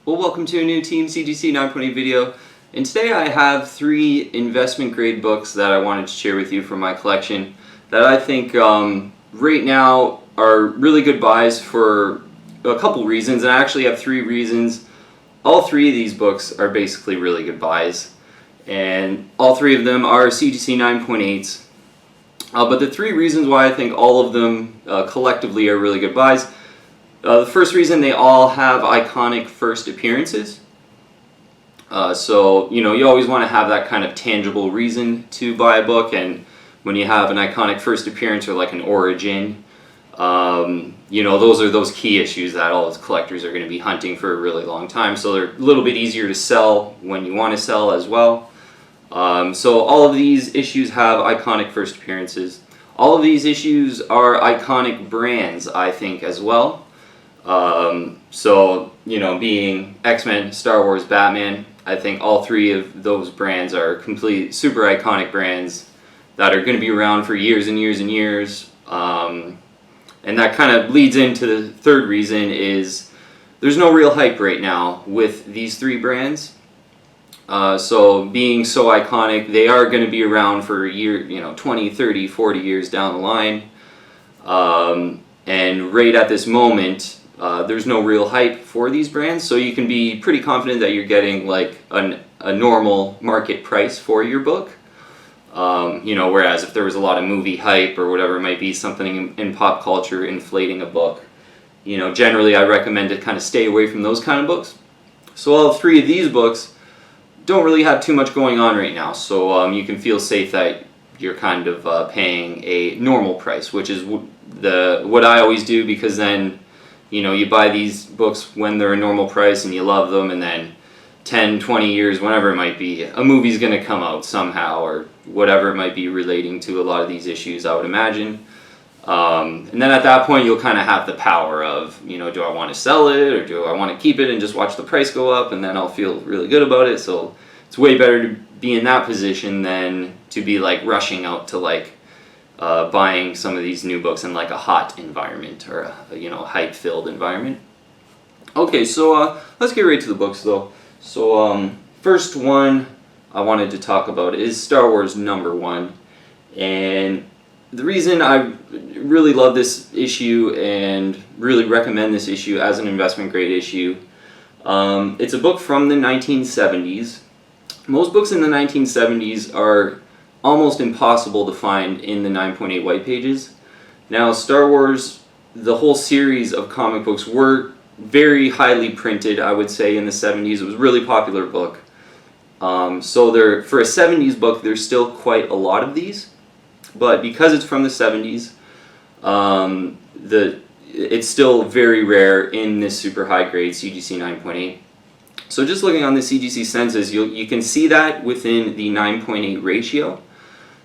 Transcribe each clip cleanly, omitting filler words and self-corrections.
Well, welcome to a new Team CGC 9.8 video, and today I have 3 investment grade books that I wanted to share with you from my collection that I think right now are really good buys for a couple reasons, and I actually have 3 reasons. All 3 of these books are basically really good buys, and all 3 of them are CGC 9.8s. But the 3 reasons why I think all of them collectively are really good buys. The first reason, they all have iconic first appearances. So, you always want to have that kind of tangible reason to buy a book, and when you have an iconic first appearance or like an origin, those are those key issues that all collectors are going to be hunting for a really long time. So they're a little bit easier to sell when you want to sell as well. So all of these issues have iconic first appearances. All of these issues are iconic brands, I think, as well. Being X-Men, Star Wars, Batman, I think all 3 of those brands are complete super iconic brands that are going to be around for years and years and years. And that kind of leads into the third reason, is there's no real hype right now with these 3 brands. So being so iconic, they are going to be around for a year, 20, 30, 40 years down the line. And right at this moment, there's no real hype for these brands, so you can be pretty confident that you're getting like a normal market price for your book. Whereas if there was a lot of movie hype or whatever it might be, something in pop culture inflating a book, generally I recommend to kind of stay away from those kind of books. So all 3 of these books don't really have too much going on right now, so you can feel safe that you're kind of paying a normal price, which is what I always do, because then you buy these books when they're a normal price and you love them, and then 10, 20 years, whenever it might be, a movie's going to come out somehow, or whatever it might be relating to a lot of these issues, I would imagine. And then at that point, you'll kind of have the power of, do I want to sell it, or do I want to keep it and just watch the price go up, and then I'll feel really good about it. So it's way better to be in that position than to be like rushing out to like buying some of these new books in like a hot environment, or a hype-filled environment. Okay, so let's get right to the books though. So first one I wanted to talk about is Star Wars #1, and the reason I really love this issue and really recommend this issue as an investment grade issue, it's a book from the 1970s. Most books in the 1970s are almost impossible to find in the 9.8 white pages. Now, Star Wars, the whole series of comic books were very highly printed, I would say, in the 70s. It was a really popular book. So for a 70s book, there's still quite a lot of these, but because it's from the 70s, it's still very rare in this super high grade CGC 9.8. So just looking on the CGC Census, you can see that within the 9.8 ratio.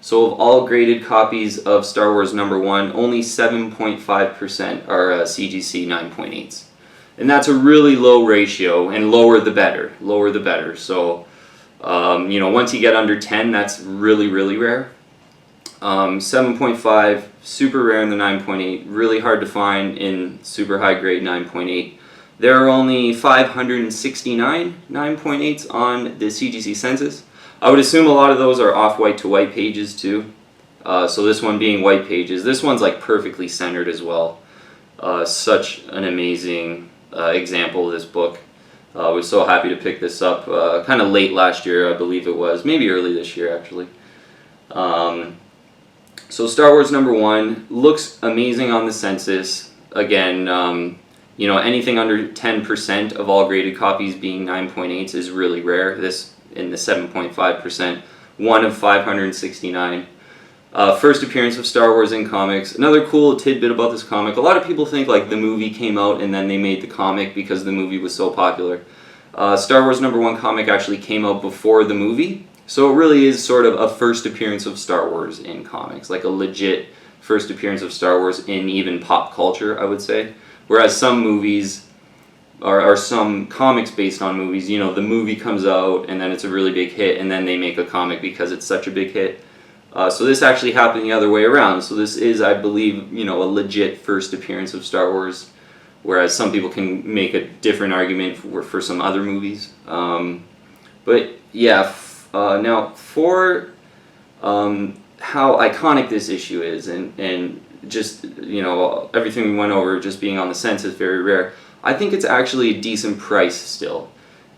So of all graded copies of Star Wars #1, only 7.5% are CGC 9.8s. And that's a really low ratio, and lower the better. Lower the better. So, once you get under 10, that's really, really rare. 7.5, super rare in the 9.8, really hard to find in super high grade 9.8. There are only 569 9.8s on the CGC Census. I would assume a lot of those are off-white to white pages too. So this one being white pages, this one's like perfectly centered as well. Such an amazing example of this book. I was so happy to pick this up kind of late last year, I believe it was, maybe early this year actually. So Star Wars #1 looks amazing on the Census. Again, anything under 10% of all graded copies being 9.8s is really rare. This in the 7.5%, 1 of 569. First appearance of Star Wars in comics. Another cool tidbit about this comic, a lot of people think like the movie came out and then they made the comic because the movie was so popular. Star Wars #1 comic actually came out before the movie, so it really is sort of a first appearance of Star Wars in comics, like a legit first appearance of Star Wars in even pop culture, I would say. Whereas some movies, or some comics based on movies, the movie comes out and then it's a really big hit, and then they make a comic because it's such a big hit. So this actually happened the other way around. So this is, I believe, a legit first appearance of Star Wars whereas some people can make a different argument for some other movies. But yeah, now for how iconic this issue is, and just, you know, everything we went over, just being on the census, very rare, I think it's actually a decent price still.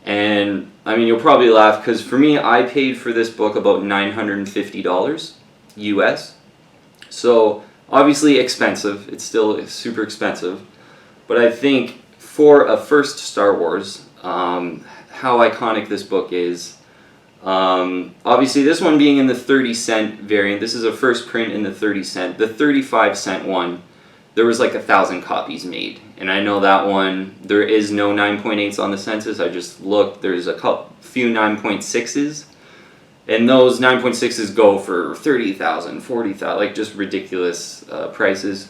And I mean, you'll probably laugh, because for me, I paid for this book about $950 US. So obviously expensive, it's still super expensive, but I think for a first Star Wars, how iconic this book is. Obviously this one being in the 30-cent variant, this is a first print in the 30-cent. The 35-cent one, there was like 1,000 copies made, and I know that one, there is no 9.8s on the census. I just looked, there's a few 9.6s, and those 9.6s go for $30,000, $40,000, like just ridiculous prices.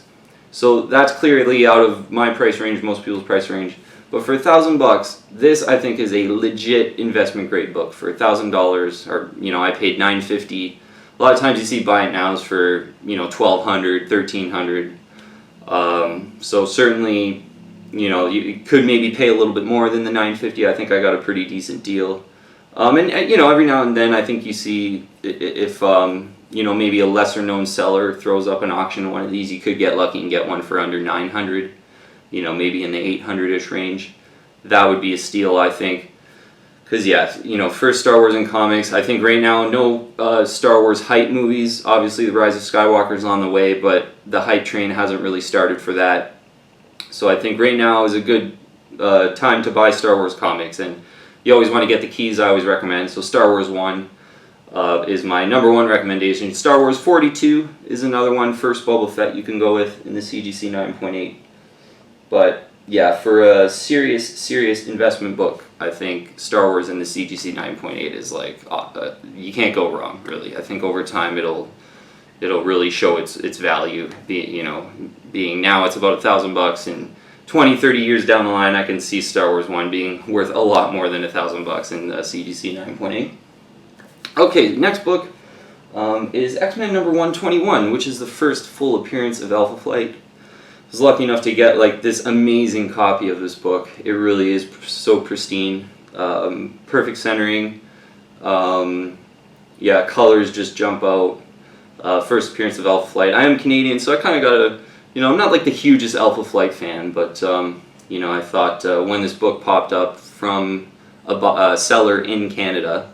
So that's clearly out of my price range, most people's price range. But for $1,000, this I think is a legit investment grade book. For $1,000, or, you know, I paid $950. A lot of times you see buy it nows for, you know, $1,200, $1,300. So certainly, you know, you could maybe pay a little bit more than the $950. I think I got a pretty decent deal. And you know, every now and then I think you see if you know, maybe a lesser known seller throws up an auction of one of these, you could get lucky and get one for under $900. You know, maybe in the $800-ish range. That would be a steal, I think. Because yeah, you know, first Star Wars in comics. I think right now no Star Wars hype movies. Obviously, The Rise of Skywalker is on the way, but the hype train hasn't really started for that. So I think right now is a good time to buy Star Wars comics, and you always want to get the keys. I always recommend. So Star Wars 1 is my #1 recommendation. Star Wars 42 is another one. First Boba Fett you can go with in the CGC 9.8. But yeah, for a serious investment book, I think Star Wars in the CGC 9.8 is like, you can't go wrong, really. I think over time it'll really show its value. Being now it's about $1,000, and 20, 30 years down the line, I can see Star Wars 1 being worth a lot more than $1,000 in CGC 9.8. Okay, next book is X-Men number 121, which is the first full appearance of Alpha Flight. I was lucky enough to get like this amazing copy of this book. It really is so pristine, perfect centering. Yeah, colors just jump out. First appearance of Alpha Flight. I am Canadian, so I kind of got a, you know, I'm not like the hugest Alpha Flight fan, but you know, I thought when this book popped up from a seller in Canada,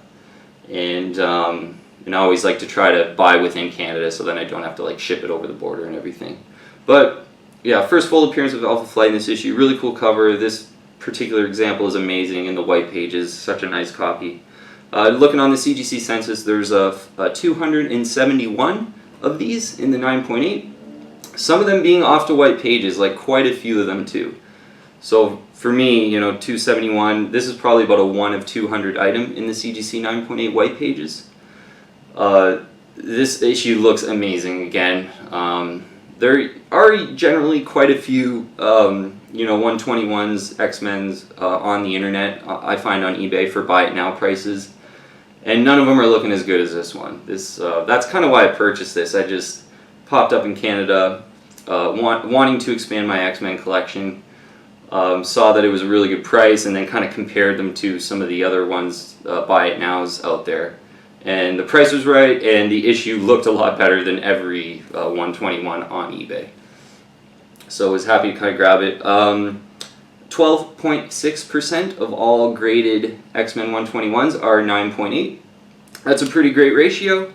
and I always like to try to buy within Canada, so then I don't have to like ship it over the border and everything. But yeah, first full appearance of Alpha Flight in this issue. Really cool cover. This particular example is amazing, and the white pages, such a nice copy. Looking on the CGC Census, there's 271 of these in the 9.8. Some of them being off to white pages, like quite a few of them too. So for me, you know, 271, this is probably about a 1 of 200 item in the CGC 9.8 white pages. This issue looks amazing again. There are generally quite a few, you know, 121s, X-Men's on the internet, I find on eBay for buy it now prices, and none of them are looking as good as this one. That's kind of why I purchased this. I just popped up in Canada, wanting to expand my X-Men collection, saw that it was a really good price, and then kind of compared them to some of the other ones, buy it nows out there. And the price was right, and the issue looked a lot better than every 121 on eBay. So I was happy to kind of grab it. 12.6% of all graded X-Men 121s are 9.8. That's a pretty great ratio.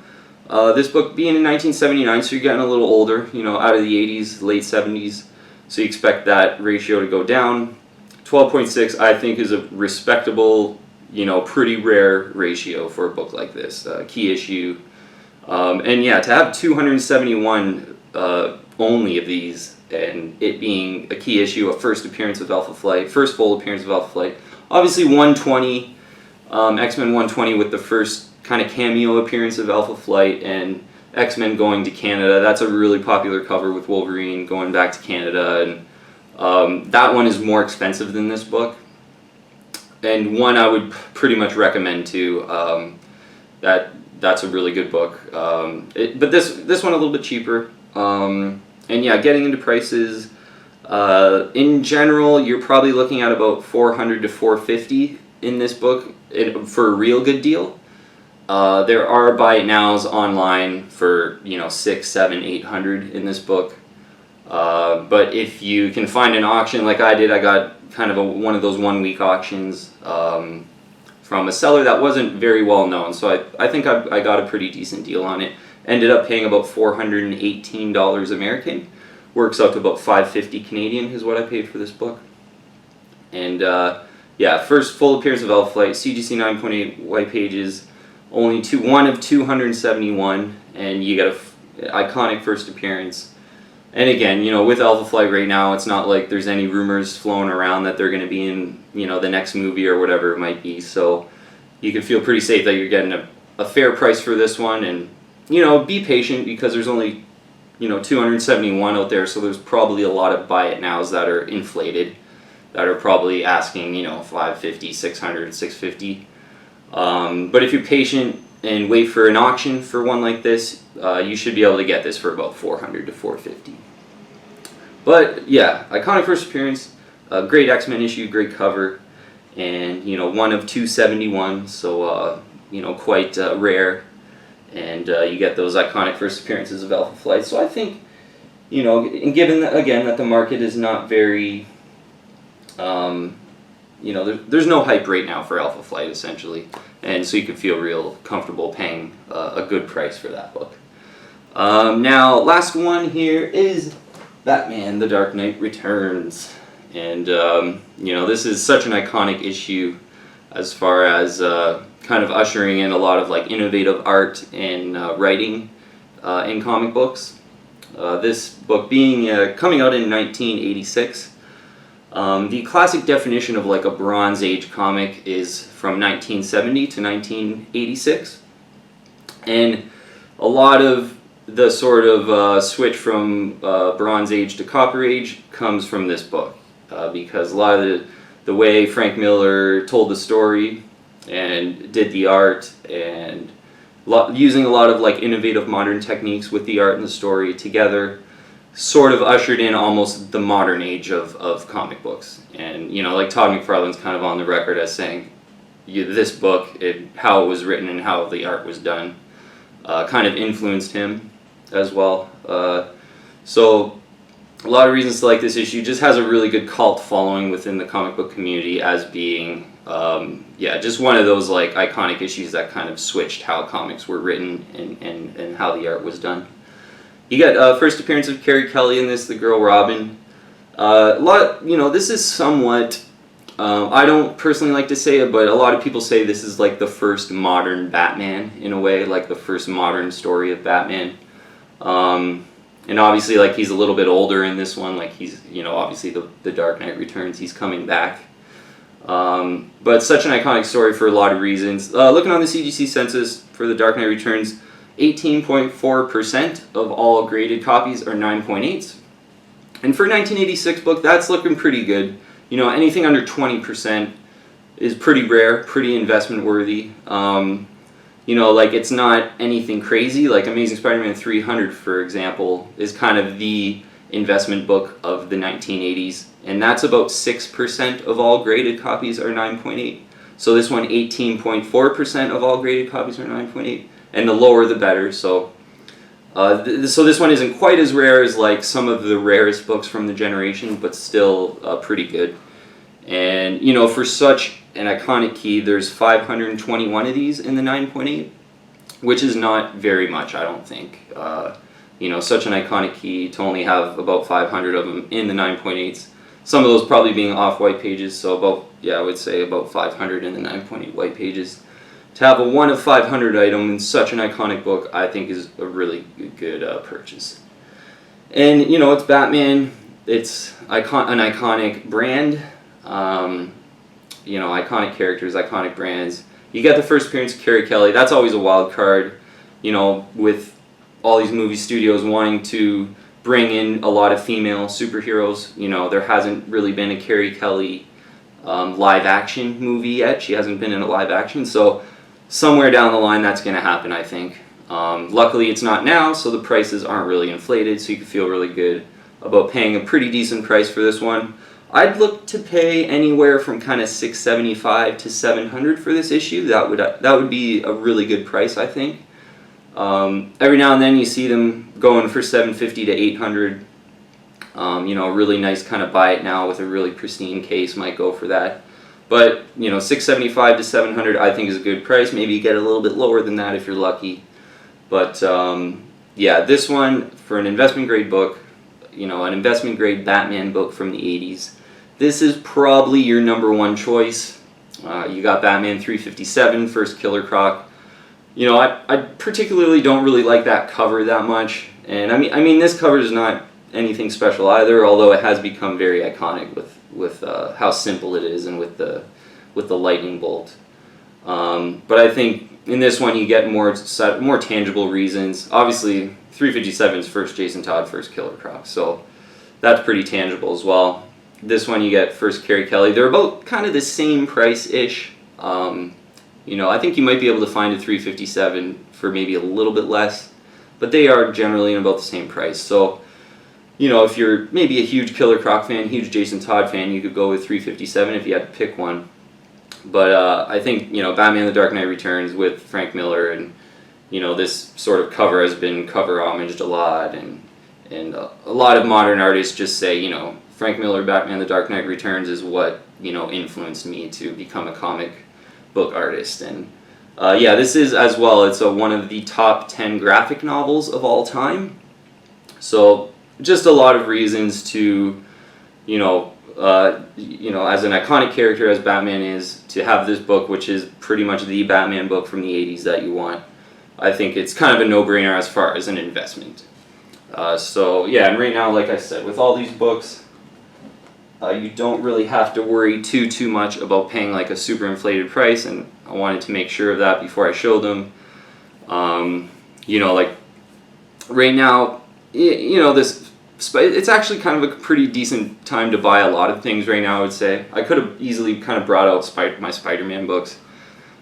This book being in 1979, so you're getting a little older, you know, out of the 80s, late 70s. So you expect that ratio to go down. 12.6, I think, is a respectable, you know, pretty rare ratio for a book like this, key issue. And yeah, to have 271 only of these, and it being a key issue, a first appearance of Alpha Flight, first full appearance of Alpha Flight. Obviously 120, X-Men 120 with the first kind of cameo appearance of Alpha Flight, and X-Men going to Canada. That's a really popular cover with Wolverine going back to Canada, and that one is more expensive than this book. And one I would pretty much recommend too. That's a really good book. But this one a little bit cheaper. And yeah, getting into prices, In general, you're probably looking at about $400 to $450 in this book for a real good deal. There are buy it nows online for $600, $700, $800 in this book. But if you can find an auction like I did, I got kind of one of those 1 week auctions from a seller that wasn't very well known. So I think I got a pretty decent deal on it. Ended up paying about $418 American. Works out to about $550 Canadian is what I paid for this book. And yeah, first full appearance of Alpha Flight, CGC 9.8 white pages, only one of 271, and you get an iconic first appearance. And again, with Alpha Flight right now, it's not like there's any rumors flowing around that they're going to be in, the next movie or whatever it might be. So you can feel pretty safe that you're getting a fair price for this one. And, be patient because there's only, 271 out there. So there's probably a lot of buy it nows that are inflated, that are probably asking, $550, $600, $650. But if you're patient and wait for an auction for one like this, you should be able to get this for about $400 to $450. But yeah, iconic first appearance, great X-Men issue, great cover, and one of 271, so quite rare, and you get those iconic first appearances of Alpha Flight. So I think, and given that, again, that the market is not very, there's no hype right now for Alpha Flight essentially, and so you can feel real comfortable paying a good price for that book. Now, last one here is Batman: The Dark Knight Returns, and this is such an iconic issue as far as kind of ushering in a lot of like innovative art and writing in comic books. This book being coming out in 1986. The classic definition of like a Bronze Age comic is from 1970 to 1986, and a lot of the sort of switch from Bronze Age to Copper Age comes from this book, because a lot of the way Frank Miller told the story and did the art, and using a lot of like innovative modern techniques with the art and the story together, sort of ushered in almost the modern age of comic books. And like Todd McFarlane's kind of on the record as saying this book, how it was written and how the art was done, kind of influenced him as well. So a lot of reasons to like this issue. Just has a really good cult following within the comic book community as being just one of those like iconic issues that kind of switched how comics were written and how the art was done. You got first appearance of Carrie Kelly in this, the girl Robin. This is somewhat, I don't personally like to say it, but a lot of people say this is like the first modern Batman in a way, like the first modern story of Batman. And obviously, like, he's a little bit older in this one, like he's, obviously the Dark Knight Returns, he's coming back. But such an iconic story for a lot of reasons. Looking on the CGC Census for the Dark Knight Returns, 18.4% of all graded copies are 9.8s. And for a 1986 book, that's looking pretty good. Anything under 20% is pretty rare, pretty investment worthy. Like, it's not anything crazy. Like Amazing Spider-Man 300, for example, is kind of the investment book of the 1980s. And that's about 6% of all graded copies are 9.8. So this one, 18.4% of all graded copies are 9.8. And the lower the better, so this one isn't quite as rare as like some of the rarest books from the generation, but still pretty good. And for such an iconic key, there's 521 of these in the 9.8, which is not very much, I don't think. Such an iconic key to only have about 500 of them in the 9.8s. Some of those probably being off-white pages, so I would say about 500 in the 9.8 white pages. To have a 1 of 500 item in such an iconic book, I think is a really good purchase. And, it's Batman, it's an iconic brand, iconic characters, iconic brands. You get the first appearance of Carrie Kelly, that's always a wild card, with all these movie studios wanting to bring in a lot of female superheroes. There hasn't really been a Carrie Kelly live action movie yet. She hasn't been in a live action, so somewhere down the line that's going to happen, I think. Luckily it's not now, so the prices aren't really inflated, so you can feel really good about paying a pretty decent price for this one. I'd look to pay anywhere from kind of $675 to $700 for this issue. That would be a really good price, I think. Every now and then you see them going for $750 to $800. You know, a really nice kind of buy it now with a really pristine case might go for that. But you know, $675 to $700 I think is a good price. Maybe you get a little bit lower than that if you're lucky. But yeah, this one for an investment grade book, you know, an investment grade Batman book from the 80s. This is probably your #1 choice. You got Batman 357, First Killer Croc. You know, I particularly don't really like that cover that much, and I mean this cover is not anything special either, although it has become very iconic with how simple it is and with the lightning bolt. But I think in this one you get more tangible reasons. Obviously, 357's first Jason Todd, First Killer Croc, so that's pretty tangible as well. This one you get first Carrie Kelly. They're about kind of the same price-ish. You know, I think you might be able to find a 357 for maybe a little bit less, but they are generally in about the same price. So, you know, if you're maybe a huge Killer Croc fan, huge Jason Todd fan, you could go with 357 if you had to pick one. But I think, you know, Batman The Dark Knight Returns with Frank Miller, and, you know, this sort of cover has been cover homaged a lot, and a lot of modern artists just say, you know, Frank Miller, Batman The Dark Knight Returns is what, you know, influenced me to become a comic book artist. And yeah, this is as well, it's one of the top 10 graphic novels of all time. So just a lot of reasons to, you know, as an iconic character as Batman is, to have this book, which is pretty much the Batman book from the 80s that you want. I think it's kind of a no-brainer as far as an investment. So yeah, and right now, like I said, with all these books, you don't really have to worry too much about paying like a super inflated price, and I wanted to make sure of that before I showed them. You know, like right now, you know, it's actually kind of a pretty decent time to buy a lot of things right now, I would say. I could have easily kind of brought out my Spider-Man books,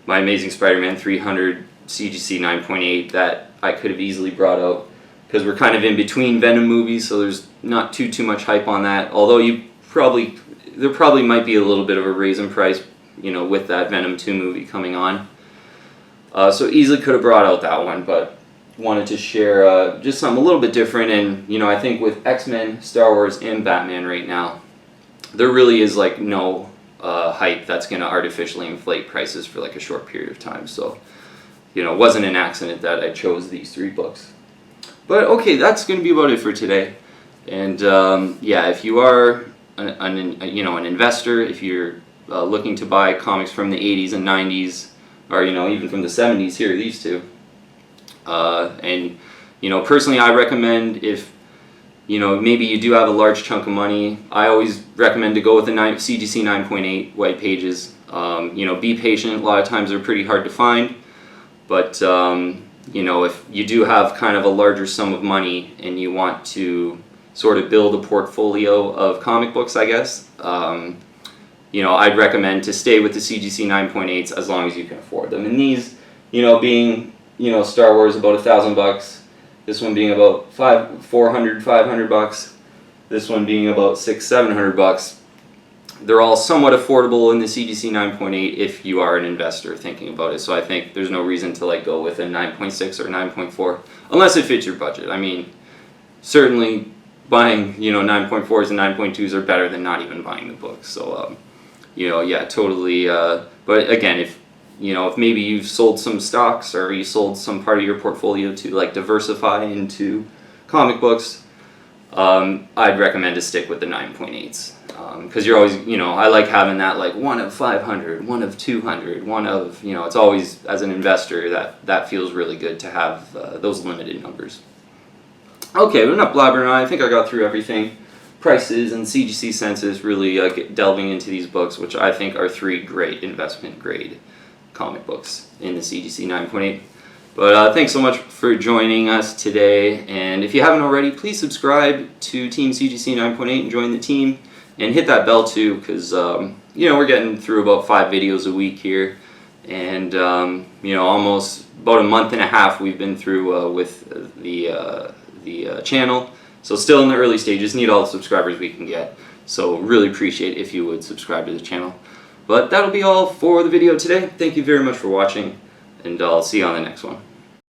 my Amazing Spider-Man 300, CGC 9.8, that I could have easily brought out, because we're kind of in between Venom movies, so there's not too much hype on that. Although there probably might be a little bit of a raise in price, you know, with that Venom 2 movie coming on. So easily could have brought out that one, but wanted to share just something a little bit different. And you know, I think with X-Men, Star Wars, and Batman right now, there really is like no hype that's going to artificially inflate prices for like a short period of time. So, you know, it wasn't an accident that I chose these 3 books. But okay, that's going to be about it for today. And yeah, if you are an investor, if you're looking to buy comics from the 80s and 90s, or you know, even from the 70s, here are these 2. And you know, personally, I recommend, if you know, maybe you do have a large chunk of money, I always recommend to go with the CGC 9.8 white pages. You know, be patient. A lot of times they're pretty hard to find, but you know, if you do have kind of a larger sum of money and you want to sort of build a portfolio of comic books, I guess, you know, I'd recommend to stay with the CGC 9.8s as long as you can afford them. And these, you know, being, you know, Star Wars about $1,000, this one being about $500, this one being about $600-700, they're all somewhat affordable in the CGC 9.8 if you are an investor thinking about it. So I think there's no reason to like go with a 9.6 or 9.4 unless it fits your budget. I mean, certainly buying, you know, 9.4s and 9.2s are better than not even buying the book. So you know, yeah, totally. But again, if you know, if maybe you've sold some stocks or you sold some part of your portfolio to like diversify into comic books, I'd recommend to stick with the 9.8s. Because you're always, you know, I like having that like 1 of 500, 1 of 200, 1 of, you know, it's always, as an investor, that feels really good to have those limited numbers. Okay, we're not blabbering on. I think I got through everything. Prices and CGC Census, really delving into these books, which I think are 3 great investment grade comic books in the CGC 9.8. But thanks so much for joining us today, and if you haven't already, please subscribe to Team CGC 9.8 and join the team, and hit that bell too, because you know, we're getting through about 5 videos a week here, and you know, almost about a month and a half we've been through with the channel. So still in the early stages, need all the subscribers we can get. So really appreciate if you would subscribe to the channel. But that'll be all for the video today. Thank you very much for watching, and I'll see you on the next one.